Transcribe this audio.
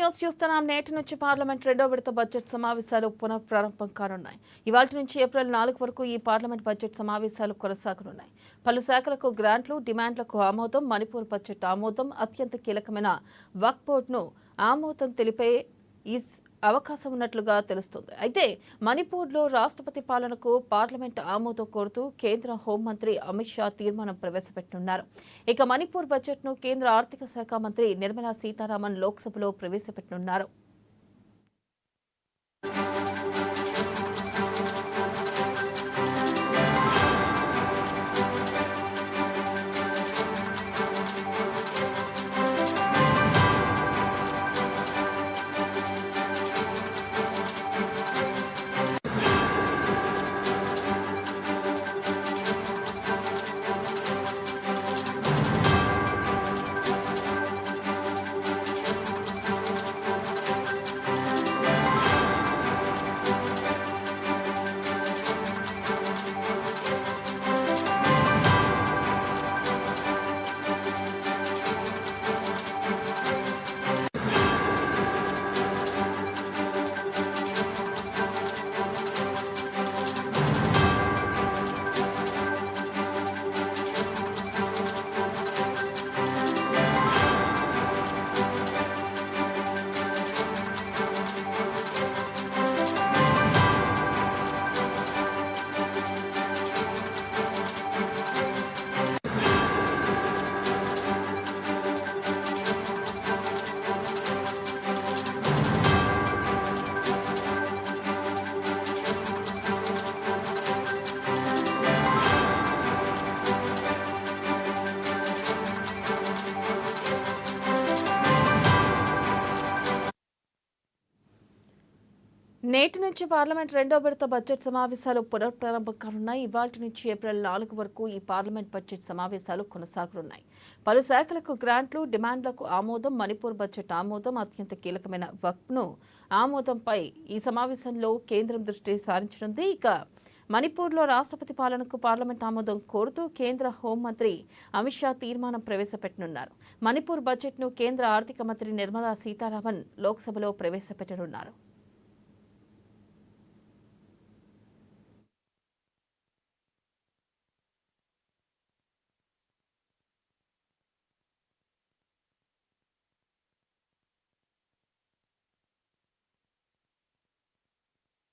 News చూస్తున్నాం. నేటి నుంచి పార్లమెంట్ రెండో విడత బడ్జెట్ సమావేశాలు పునఃప్రారంభం కానున్నాయి. ఇవాళ నుంచి ఏప్రిల్ 4 వరకు ఈ పార్లమెంట్ బడ్జెట్ సమావేశాలు కొనసాగనున్నాయి. పలు శాఖలకు గ్రాంట్లు, డిమాండ్లకు ఆమోదం, మణిపూర్ బడ్జెట్ ఆమోదం, అత్యంత కీలకమైన వక్ఫ్ బోర్డును ఆమోదం తెలిపే ఈ అవకాశం ఉన్నట్లుగా తెలుస్తోంది. అయితే మణిపూర్లో రాష్ట్రపతి పాలనకు పార్లమెంట్ ఆమోదం కోరుతూ కేంద్ర హోంమంత్రి అమిత్ షా తీర్మానం ప్రవేశపెట్టనున్నారు. ఇక మణిపూర్ బడ్జెట్ను కేంద్ర ఆర్థిక శాఖ మంత్రి నిర్మలా సీతారామన్ లోక్సభలో ప్రవేశపెట్టనున్నారు. నేటి నుంచి పార్లమెంట్ రెండో విడత బడ్జెట్ సమావేశాలు పునఃప్రారంభం కానున్నాయి. ఇవాళ నుంచి ఏప్రిల్ 4 వరకు ఈ పార్లమెంట్ బడ్జెట్ సమావేశాలు కొనసాగనున్నాయి. పలు శాఖలకు గ్రాంట్లు, డిమాండ్లకు ఆమోదం, మణిపూర్ బడ్జెట్ ఆమోదం, అత్యంత కీలకమైన వక్ఫ్ను ఆమోదంపై ఈ సమావేశంలో కేంద్రం దృష్టి సారించనుంది. ఇక మణిపూర్లో రాష్ట్రపతి పాలనకు పార్లమెంట్ ఆమోదం కోరుతూ కేంద్ర హోంమంత్రి అమిత్ షా తీర్మానం ప్రవేశపెట్టనున్నారు. మణిపూర్ బడ్జెట్ను కేంద్ర ఆర్థిక మంత్రి నిర్మలా సీతారామన్ లోక్సభలో ప్రవేశపెట్టనున్నారు.